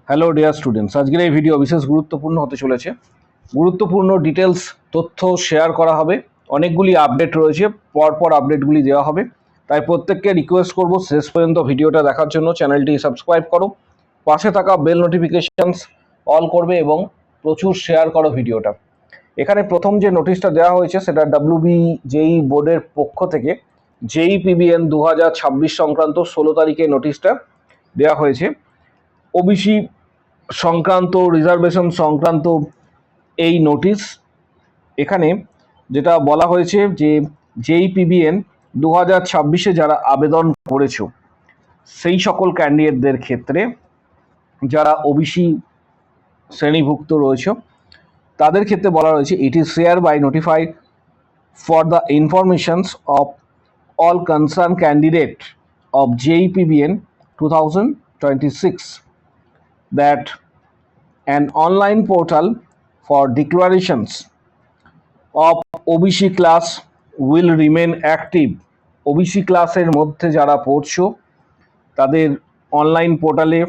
Hello dear students, আজকের এই video বিশেষ গুরুত্বপূর্ণ হতে চলেছে। গুরুত্বপূর্ণ ডিটেলস তথ্য শেয়ার করা হবে। অনেকগুলি আপডেট রয়েছে, পরপর আপডেটগুলি দেওয়া হবে। তাই প্রত্যেককে রিকোয়েস্ট করব শেষ পর্যন্ত ভিডিওটা দেখার জন্য। চ্যানেলটি সাবস্ক্রাইব করো, পাশে থাকা বেল নোটিফিকেশনস অল করবে এবং প্রচুর শেয়ার করো ভিডিওটা। এখানে প্রথম যে নোটিশটা দেওয়া হয়েছে সেটা জেই বোর্ডের পক্ষ থেকে পিবিএন 2026 সংক্রান্ত 16 তারিখে নোটিশটা দেওয়া হয়েছে। ওবিসি সংক্রান্ত, রিজার্ভেশন সংক্রান্ত এই নোটিশ। এখানে যেটা বলা হয়েছে যে পিবিএন 2026-এ যারা আবেদন করেছো সেই সকল ক্যান্ডিডেটদের ক্ষেত্রে, যারা ওবিসি শ্রেণীভুক্ত রয়েছে তাদের ক্ষেত্রে বলা রয়েছে, it is share by notified for the informations of all concerned candidate of JEPBN 2026 that an online portal for declarations of OBC class will remain active. OBC ক্লাসের মধ্যে যারা পড়ছো তাদের অনলাইন পোর্টালে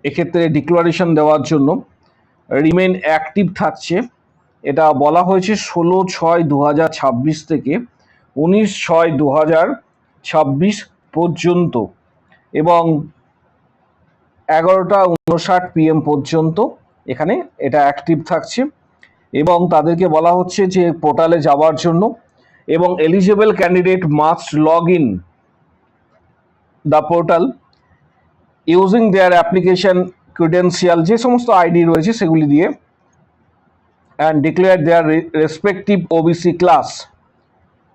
এক্ষেত্রে ডিক্লারেশন দেওয়ার জন্য রিমেন অ্যাক্টিভ থাকছে। এটা বলা হয়েছে 16/6/2026 থেকে 19/6/2026 পর্যন্ত এবং 11:59 PM পর্যন্ত এখানে এটা অ্যাক্টিভ থাকছে। এবং তাদেরকে বলা হচ্ছে যে পোর্টালে যাওয়ার জন্য, এবং eligible candidate must log in the portal using their application credential, যে সমস্ত আইডি রয়েছে সেগুলি দিয়ে, and declare their respective OBC class.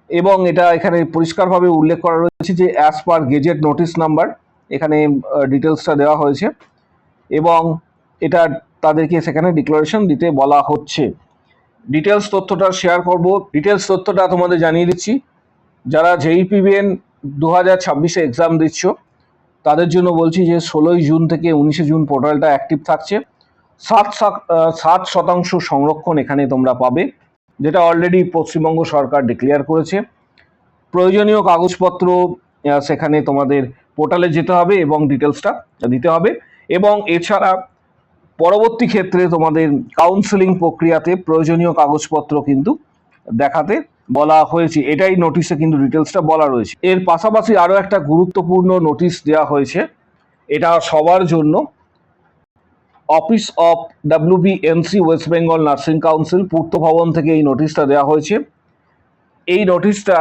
এবং এটা এখানে পরিষ্কারভাবে উল্লেখ করা রয়েছে যে as per gazette notice number, এখানে ডিটেলসটা দেওয়া হয়েছে এবং এটা তাদেরকে সেখানে ডিক্লারেশন দিতে বলা হচ্ছে। ডিটেলস তথ্যটা শেয়ার করব। ডিটেলস তথ্যটা তোমাদের জানিয়ে দিচ্ছি, যারা JEPBN 2026-এ এক্সাম দিচ্ছ তাদের জন্য বলছি যে 16 জুন থেকে 19 জুন পোর্টালটা অ্যাক্টিভ থাকছে। 60% সংরক্ষণ এখানে তোমরা পাবে, যেটা অলরেডি পশ্চিমবঙ্গ সরকার ডিক্লেয়ার করেছে। প্রয়োজনীয় কাগজপত্র সেখানে তোমাদের পোর্টালে যেতে হবে এবং ডিটেলসটা দিতে হবে। এবং এছাড়া পরবর্তী ক্ষেত্রে তোমাদের কাউন্সেলিং প্রক্রিয়াতে প্রয়োজনীয় কাগজপত্র কিন্তু দেখাতে বলা হয়েছে। এটাই নোটিশে কিন্তু ডিটেলসটা বলা রয়েছে। এর পাশাপাশি আরও একটা গুরুত্বপূর্ণ নোটিশ দেওয়া হয়েছে, এটা সবার জন্য। Office of WBNC West Bengal nursing council পূর্ত ভবন থেকে এই নোটিশটা দেওয়া হয়েছে। এই নোটিশটা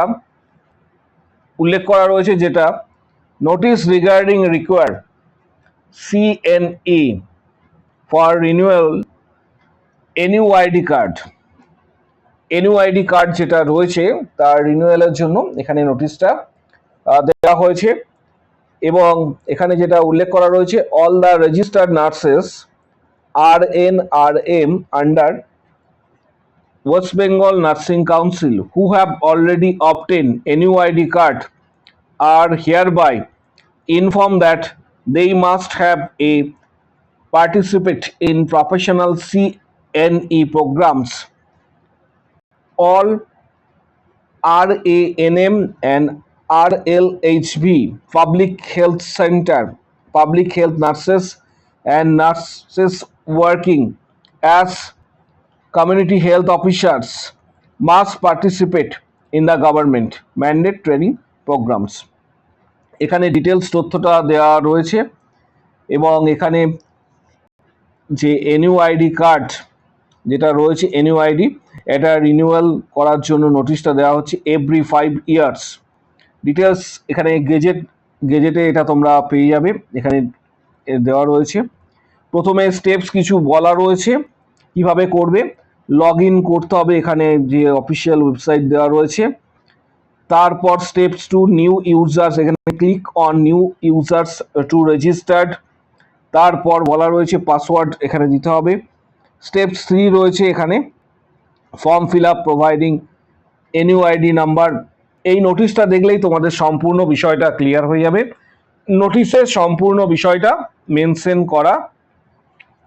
উল্লেখ করা রয়েছে, যেটা notice regarding require CNE for renewal NUID card. NUID card যেটা রয়েছে তার রিনিউয়ালের জন্য এখানে নোটিশটা দেওয়া হয়েছে। এবং এখানে যেটা উল্লেখ করা রয়েছে, all the registered nurses RNRM under West Bengal Nursing Council who have already obtained NUID card are hereby informed that they must have a participate in professional CNE programs. All RANM and RLHB public health center, public health nurses and nurses working as community health officers must participate in the government mandate training programs. এখানে details তথ্যটা দেওয়া রয়েছে এবং এখানে যে NUID card যেটা রয়েছে NUID, এটা রিনিউয়াল করার জন্য নোটিশটা দেওয়া হচ্ছে এভরি 5 ইয়ার্স। ডিটেলস এখানে গেজেটে এটা তোমরা পেয়ে যাবে, এখানে দেওয়া রয়েছে। প্রথমে স্টেপস কিছু বলা রয়েছে কিভাবে করবে। লগ ইন করতে হবে, এখানে যে অফিসিয়াল ওয়েবসাইট দেওয়া রয়েছে। তারপর স্টেপস 2 নিউ ইউজার্স, এখানে click on new users two registered. তারপর বলা রয়েছে পাসওয়ার্ড এখানে দিতে হবে। স্টেপ 3 রয়েছে এখানে form fill up providing NUID number. এই নোটিশটা দেখলেই তোমাদের সম্পূর্ণ বিষয়টা ক্লিয়ার হয়ে যাবে। নোটিশের সম্পূর্ণ বিষয়টা মেনশন করা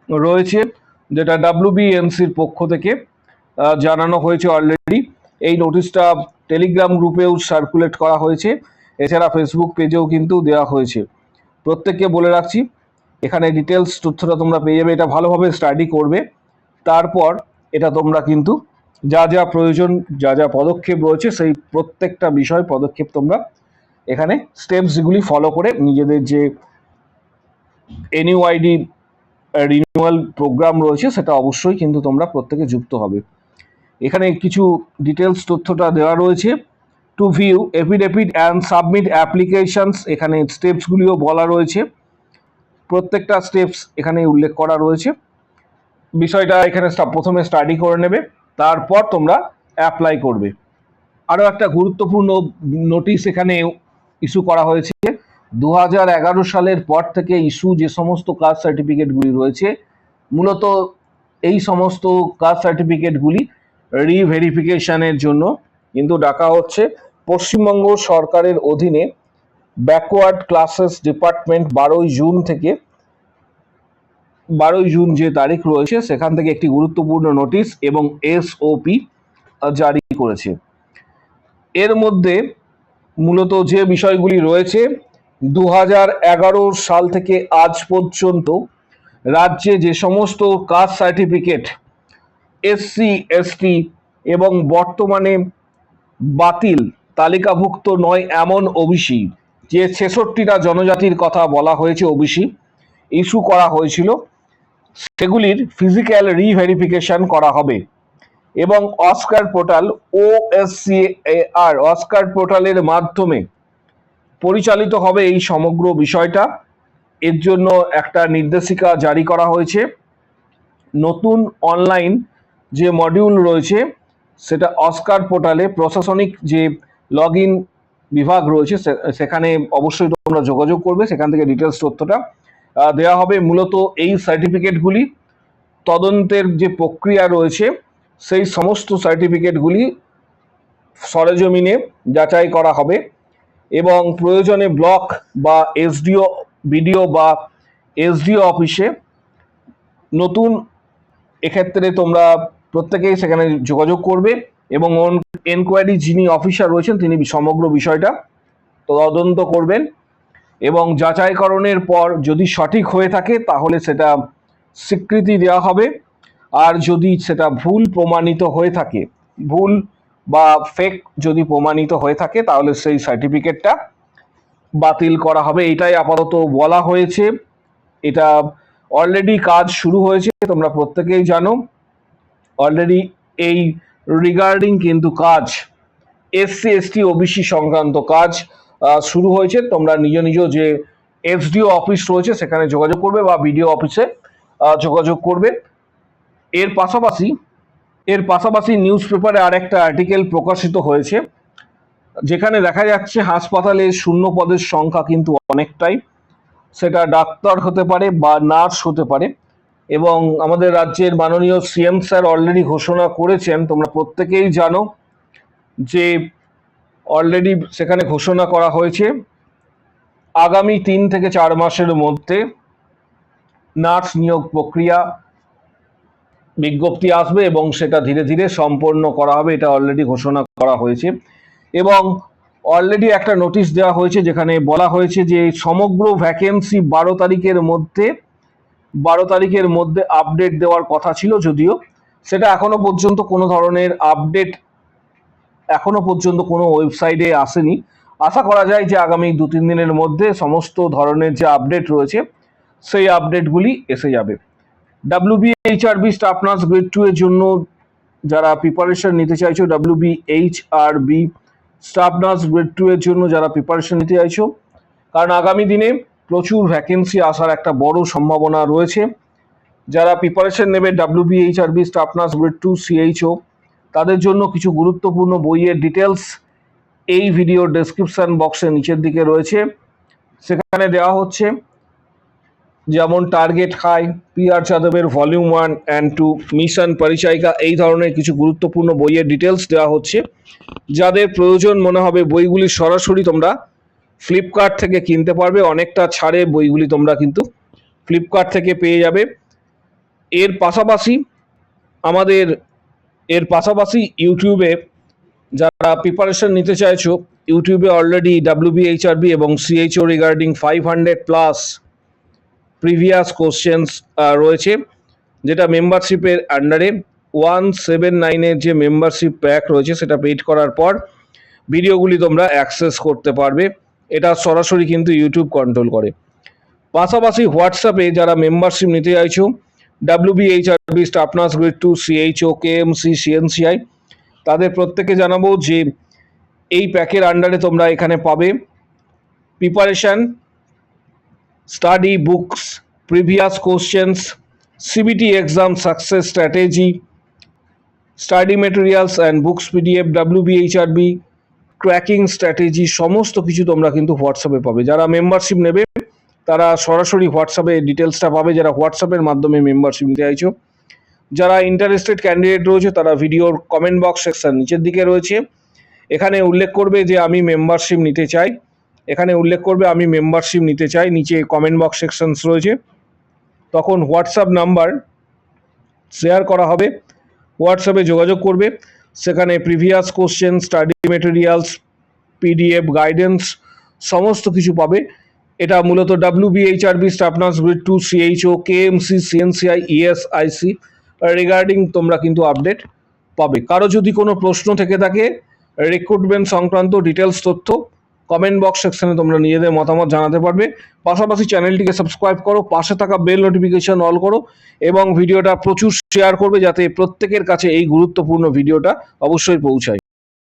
রয়েছে, যেটা WBNCর পক্ষ থেকে জানানো হয়েছে অলরেডি। এই নোটিশটা টেলিগ্রাম গ্রুপেও সার্কুলেট করা হয়েছে, এছাড়া ফেসবুক পেজেও কিন্তু দেওয়া হয়েছে। প্রত্যেককে বলে রাখছি, এখানে ডিটেলস তথ্যটা তোমরা পেয়ে যাবে। এটা ভালোভাবে স্টাডি করবে, তারপর এটা তোমরা কিন্তু যা যা প্রয়োজন, যা যা পদক্ষেপ রয়েছে সেই প্রত্যেকটা বিষয় পদক্ষেপ তোমরা এখানে স্টেপসগুলি ফলো করে নিজেদের যে এনইউআইডি রিনিউয়াল প্রোগ্রাম রয়েছে সেটা অবশ্যই কিন্তু তোমরা প্রত্যেকে যুক্ত হবে। এখানে কিছু ডিটেলস তথ্যটা দেওয়া রয়েছে। Two view affidavit and submit applications, এখানে স্টেপসগুলিও বলা রয়েছে, প্রত্যেকটা স্টেপস এখানে উল্লেখ করা রয়েছে। বিষয়টা এখানে প্রথমে স্টাডি করে নেবে, তারপর তোমরা অ্যাপ্লাই করবে। আরও একটা গুরুত্বপূর্ণ নোটিশ এখানে ইস্যু করা হয়েছে। 2011 সালের পর থেকে ইস্যু যে সমস্ত কাস্ট সার্টিফিকেটগুলি রয়েছে, মূলত এই সমস্ত কাস্ট সার্টিফিকেটগুলি রিভেরিফিকেশনের জন্য কিন্তু ডাকা হচ্ছে। পশ্চিমবঙ্গ সরকারের অধীনে ব্যাকওয়ার্ড ক্লাসেস ডিপার্টমেন্ট 12ই জুন যে তারিখ রয়েছে সেখান থেকে একটি গুরুত্বপূর্ণ নোটিশ এবং এসওপি জারি করেছে। এর মধ্যে মূলত যে বিষয়গুলি রয়েছে, 2011 সাল থেকে আজ পর্যন্ত রাজ্যে যে সমস্ত কাস্ট সার্টিফিকেট এসসি এসটি এবং বর্তমানে বাতিল তালিকাভুক্ত নয় এমন ওবিসি, যে 66টা জনজাতির কথা বলা হয়েছে ওবিসি ইস্যু করা হয়েছিল, সেগুলির ফিজিক্যাল রিভেরিফিকেশন করা হবে এবং অস্কার পোর্টাল OSCAR অস্কার পোর্টালের মাধ্যমে পরিচালিত হবে এই সমগ্র বিষয়টা। এর জন্য একটা নির্দেশিকা জারি করা হয়েছে। নতুন অনলাইন যে মডিউল রয়েছে সেটা অস্কার পোর্টালে প্রশাসনিক যে লগ ইন বিভাগ রয়েছে সেখানে অবশ্যই তোমরা যোগাযোগ করবে, সেখান থেকে ডিটেলস তথ্যটা দেওয়া হবে। মূলত এই সার্টিফিকেটগুলি তদন্তের যে প্রক্রিয়া রয়েছে সেই সমস্ত সার্টিফিকেটগুলি সরেজমিনে যাচাই করা হবে এবং প্রয়োজনে ব্লক বা এসডিও বিডিও বা এসডিও অফিসে নতুন এক্ষেত্রে তোমরা প্রত্যেকেই সেখানে যোগাযোগ করবে এবং এনকোয়ারি যিনি অফিসার রয়েছেন তিনি সমগ্র বিষয়টা তদন্ত করবেন এবং যাচাইকরণের পর যদি সঠিক হয়ে থাকে তাহলে সেটা স্বীকৃতি দেওয়া হবে, আর যদি সেটা ভুল প্রমাণিত হয়ে থাকে, ভুল বা ফেক যদি প্রমাণিত হয়ে থাকে তাহলে সেই সার্টিফিকেটটা বাতিল করা হবে। এটাই আপাতত বলা হয়েছে। এটা অলরেডি কাজ শুরু হয়েছে, তোমরা প্রত্যেকেই জানো। অলরেডি এই রিগার্ডিং কিন্তু কাজ এসসি এসটি ওবিসি সংক্রান্ত কাজ শুরু হয়েছে। তোমরা নিজ নিজ যে এসডিও অফিস রয়েছে সেখানে যোগাযোগ করবে বা বিডিও অফিসে যোগাযোগ করবে। এর পাশাপাশি নিউজ পেপারে আর একটা আর্টিকেল প্রকাশিত হয়েছে যেখানে দেখা যাচ্ছে হাসপাতালে শূন্য পদের সংখ্যা কিন্তু অনেকটাই, সেটা ডাক্তার হতে পারে বা নার্স হতে পারে এবং আমাদের রাজ্যের মাননীয় সিএম স্যার অলরেডি ঘোষণা করেছেন, তোমরা প্রত্যেকেই জানো যে অলরেডি সেখানে ঘোষণা করা হয়েছে আগামী 3 থেকে 4 মাসের মধ্যে নার্স নিয়োগ প্রক্রিয়া বিজ্ঞপ্তি আসবে এবং সেটা ধীরে ধীরে সম্পন্ন করা হবে, এটা অলরেডি ঘোষণা করা হয়েছে। এবং অলরেডি একটা নোটিশ দেওয়া হয়েছে যেখানে বলা হয়েছে যে সমগ্র ভ্যাকেন্সি 12 তারিখের মধ্যে আপডেট দেওয়ার কথা ছিল, যদিও সেটা এখনো পর্যন্ত কোনো ধরনের আপডেট এখনো পর্যন্ত কোনো ওয়েবসাইটে আসেনি। আশা করা যায় যে আগামী 2-3 দিনের মধ্যে সমস্ত ধরনের যে আপডেট রয়েছে সেই আপডেটগুলি এসে যাবে। WBHRB স্টাফ নার্স গ্রেড 2 এর জন্য যারা প্রিপারেশন নিতে চাইছো, WBHRB স্টাফ নার্স গ্রেড 2 এর জন্য যারা প্রিপারেশন নিতে চাইছো, কারণ আগামী দিনে প্রচুর ভ্যাকেন্সি আসার একটা বড় সম্ভাবনা রয়েছে। যারা প্রিপারেশন নেবে WBHRB staff nurse grade 2 CHO, তাদের জন্য কিছু গুরুত্বপূর্ণ বইয়ের ডিটেলস এই ভিডিওর ডেসক্রিপশন বক্সের নিচের দিকে রয়েছে, সেখানে দেওয়া হচ্ছে। যেমন টার্গেট হাই, PR যাদবের ভলিউম 1 অ্যান্ড 2, মিশন পরিচায়িকা, এই ধরনের কিছু গুরুত্বপূর্ণ বইয়ের ডিটেলস দেওয়া হচ্ছে। যাদের প্রয়োজন মনে হবে বইগুলি সরাসরি তোমরা ফ্লিপকার্ট থেকে কিনতে পারবে, অনেকটা ছাড়ে বইগুলি তোমরা কিন্তু ফ্লিপকার্ট থেকে পেয়ে যাবে। এর পাশাপাশি ইউটিউবে যারা প্রিপারেশন নিতে চাইছো, ইউটিউবে অলরেডি WBHRB এবং CHO রিগার্ডিং 500+ প্রিভিয়াস কোশ্চেন্স রয়েছে, যেটা মেম্বারশিপের আন্ডারে 179-এর যে মেম্বারশিপ প্যাক রয়েছে সেটা পেইড করার পর ভিডিওগুলি তোমরা অ্যাক্সেস করতে পারবে। এটা সরাসরি কিন্তু ইউটিউব কন্ট্রোল করে। পাশাপাশি হোয়াটসঅ্যাপে যারা মেম্বারশিপ নিতে চাইছো, WBHRB, staff nurse grade 2, CHO, KMC, CNCI, তাদের প্রত্যেকে জানাবো যে এই প্যাকের আন্ডারে তোমরা এখানে পাবে preparation, study books, previous questions, CBT exam success strategy, study materials and books PDF, WBHRB cracking strategy, সমস্ত কিছু তোমরা কিন্তু হোয়াটসঅ্যাপে পাবে। যারা মেম্বারশিপ নেবে তারা সরাসরি হোয়াটসঅ্যাপে ডিটেলসটা পাবে, যারা হোয়াটসঅ্যাপের মাধ্যমে মেম্বারশিপ নিতে চাইছো। যারা ইন্টারেস্টেড ক্যান্ডিডেট রয়েছে তারা ভিডিওর কমেন্ট বক্স সেকশন নিচের দিকে রয়েছে, এখানে উল্লেখ করবে যে আমি মেম্বারশিপ নিতে চাই, এখানে উল্লেখ করবে আমি মেম্বারশিপ নিতে চাই, নিচে কমেন্ট বক্স সেকশনস রয়েছে। তখন হোয়াটসঅ্যাপ নাম্বার শেয়ার করা হবে, হোয়াটসঅ্যাপে যোগাযোগ করবে, সেখানে previous question, study materials, PDF guidance সমস্ত কিছু পাবে। এটা মূলত WBHRB, staff nurse grade 2, CHO, KMC, CNCI, ESIC regarding তোমরা কিন্তু আপডেট পাবে। কারো যদি কোনো প্রশ্ন থেকে থাকে রিক্রুটমেন্ট সংক্রান্ত ডিটেলস তথ্য কমেন্ট বক্স সেকশনে তোমরা নিজেদের মতামত জানাতে পারবে। পাশাপাশি চ্যানেলটিকে সাবস্ক্রাইব করো, পাশে থাকা বেল নোটিফিকেশন অল করো এবং ভিডিওটা প্রচুর শেয়ার করবে যাতে প্রত্যেকের কাছে এই গুরুত্বপূর্ণ ভিডিওটা অবশ্যই পৌঁছায়।